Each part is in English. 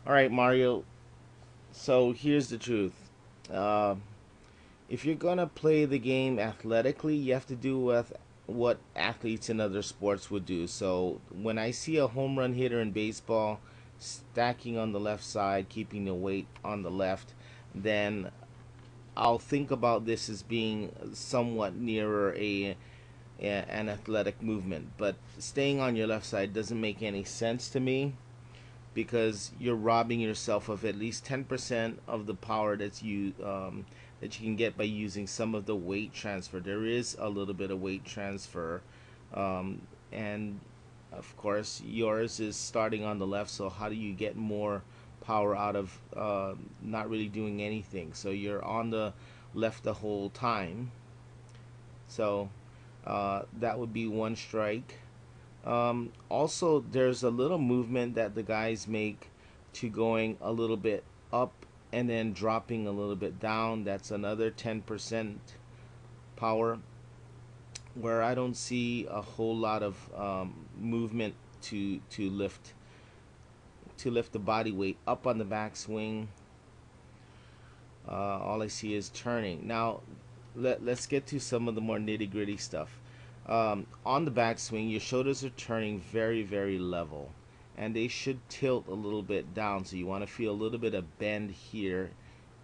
All right, Mario. So here's the truth. Uh, if you're gonna play the game athletically, you have to do with what athletes in other sports would do. So when I see a home run hitter in baseball stacking on the left side, keeping the weight on the left, then I'll think about this as being somewhat nearer an athletic movement. But staying on your left side doesn't make any sense to me because you're robbing yourself of at least 10% of the power that you can get by using some of the weight transfer. There is a little bit of weight transfer, and of course yours is starting on the left. So how do you get more power out of not really doing anything? So you're on the left the whole time. So that would be one strike. Also, there's a little movement that the guys make to going a little bit up and then dropping a little bit down. That's another 10% power, where I don't see a whole lot of movement to lift the body weight up on the backswing. All I see is turning. Now, let's get to some of the more nitty gritty stuff. On the backswing, your shoulders are turning very, very level, and they should tilt a little bit down. So you want to feel a little bit of bend here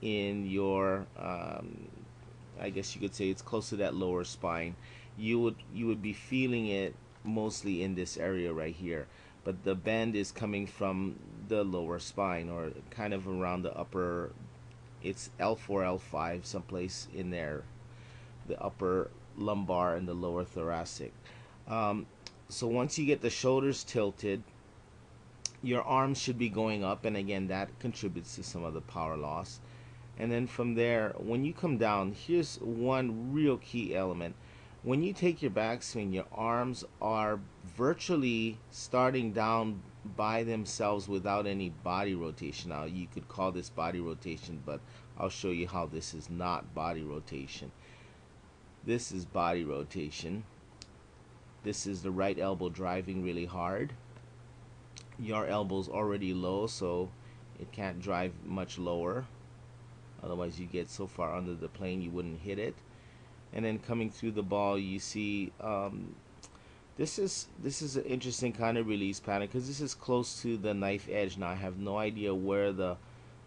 in your, I guess you could say it's close to that lower spine. You would be feeling it mostly in this area right here, but the bend is coming from the lower spine or kind of around the upper. It's L4, L5, someplace in there, the upper lumbar and the lower thoracic. Um, so once you get the shoulders tilted, your arms should be going up, and again, that contributes to some of the power loss. And then from there, when you come down, here's one real key element. When you take your backswing, your arms are virtually starting down by themselves without any body rotation. Now, you could call this body rotation, but I'll show you how this is not body rotation. This is body rotation. This is the right elbow driving really hard. Your elbow's already low, so it can't drive much lower. Otherwise, you get so far under the plane you wouldn't hit it. And then coming through the ball, you see this is an interesting kind of release pattern because this is close to the knife edge. Now I have no idea where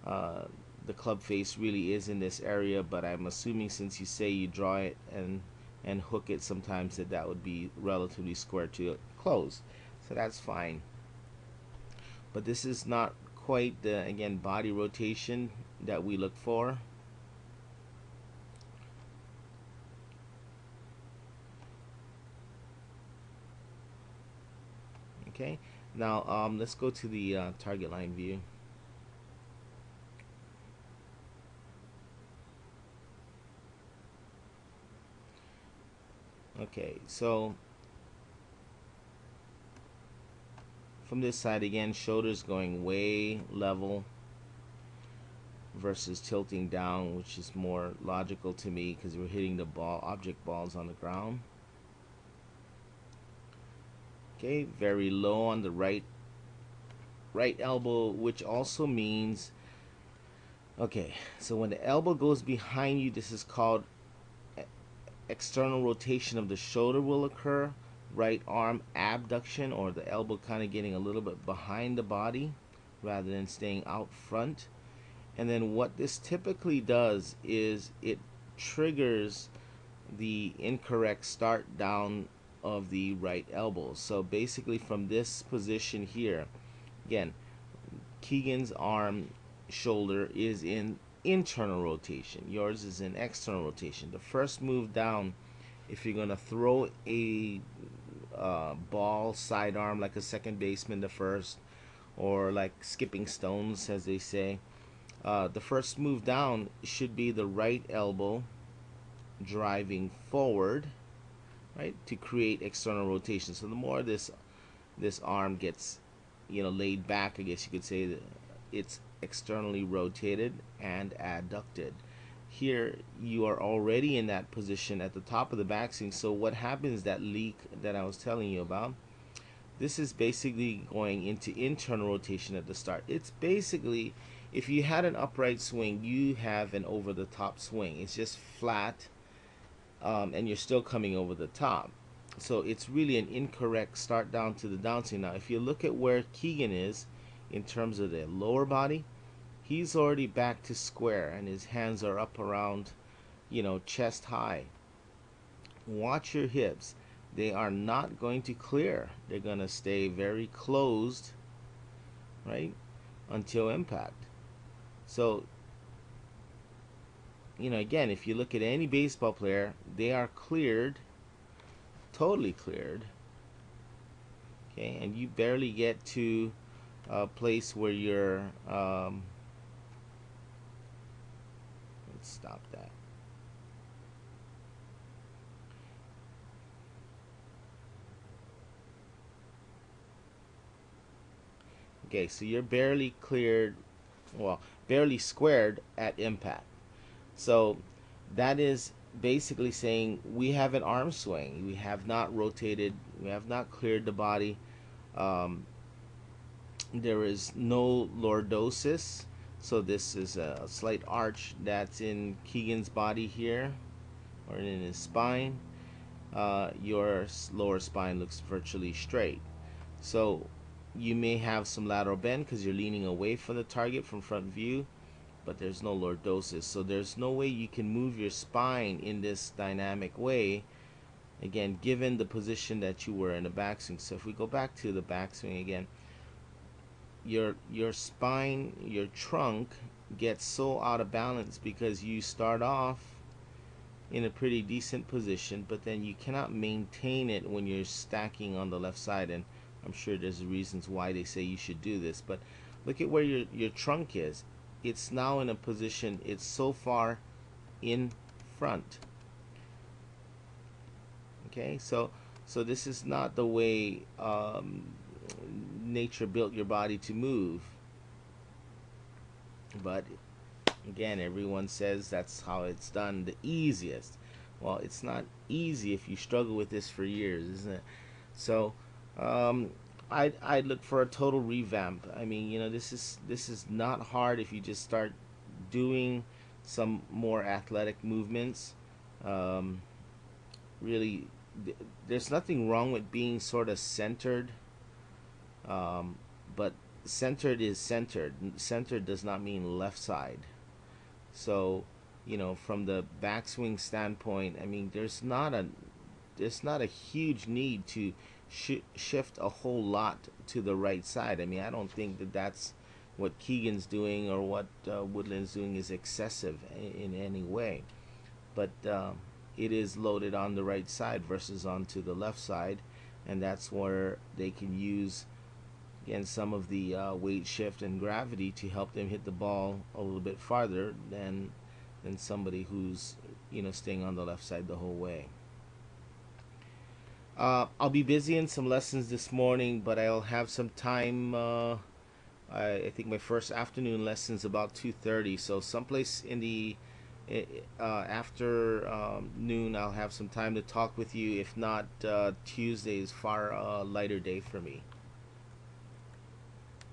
uh, the club face really is in this area, but I'm assuming since you say you draw it and hook it, sometimes that would be relatively square to close. So that's fine. But this is not quite the, again, body rotation that we look for. Okay, now let's go to the target line view. Okay, so from this side again, shoulders going way level versus tilting down, which is more logical to me because we're hitting the object balls on the ground. Okay, very low on the right elbow, which also means, okay, so when the elbow goes behind you, this is called external rotation of the shoulder will occur. Right arm abduction, or the elbow kind of getting a little bit behind the body rather than staying out front. And then what this typically does is it triggers the incorrect start down of the right elbow. So basically from this position here, again, Keegan's arm shoulder is in internal rotation. Yours is in external rotation. The first move down, if you're going to throw a ball sidearm like a second baseman, the first, or like skipping stones, as they say, the first move down should be the right elbow driving forward, right, to create external rotation. So the more this arm gets, laid back, I guess you could say that it's externally rotated and adducted. Here you are already in that position at the top of the backswing. So what happens, that leak that I was telling you about, This is basically going into internal rotation at the start. It's basically, if you had an upright swing, you have an over the top swing. It's just flat, and you're still coming over the top. So it's really an incorrect start down to the downswing. Now, if you look at where Keegan is in terms of the lower body, he's already back to square, and his hands are up around, chest high. Watch your hips. They are not going to clear. They're going to stay very closed, right, until impact. So, again, if you look at any baseball player, they are cleared, totally cleared, okay, and you barely get to a place where you're, let's stop that. Okay, so you're barely cleared, well, barely squared at impact. So that is basically saying we have an arm swing. We have not rotated. We have not cleared the body. Um, there is no lordosis. So this is a slight arch that's in Keegan's body here, or in his spine. Your lower spine looks virtually straight. So you may have some lateral bend because you're leaning away from the target from front view, but there's no lordosis. So there's no way you can move your spine in this dynamic way, again, given the position that you were in the backswing. So if we go back to the backswing again, your spine, your trunk gets so out of balance because you start off in a pretty decent position, but then you cannot maintain it when you're stacking on the left side. And I'm sure there's reasons why they say you should do this, but look at where your trunk is. It's now in a position, it's so far in front. Okay, so this is not the way nature built your body to move. But again, everyone says that's how it's done the easiest. Well, it's not easy if you struggle with this for years, isn't it? So I'd look for a total revamp. I mean, this is not hard if you just start doing some more athletic movements. Really, there's nothing wrong with being sort of centered, but centered is centered. Centered does not mean left side. So, from the backswing standpoint, I mean, there's not a huge need to shift a whole lot to the right side. I mean, I don't think that that's what Keegan's doing or what Woodland's doing is excessive in any way. But it is loaded on the right side versus onto the left side, and that's where they can use, again, some of the weight shift and gravity to help them hit the ball a little bit farther than somebody who's staying on the left side the whole way. I'll be busy in some lessons this morning, but I'll have some time. I think my first afternoon lesson's about 2:30, so someplace in the after noon I'll have some time to talk with you. If not, Tuesday is far lighter day for me.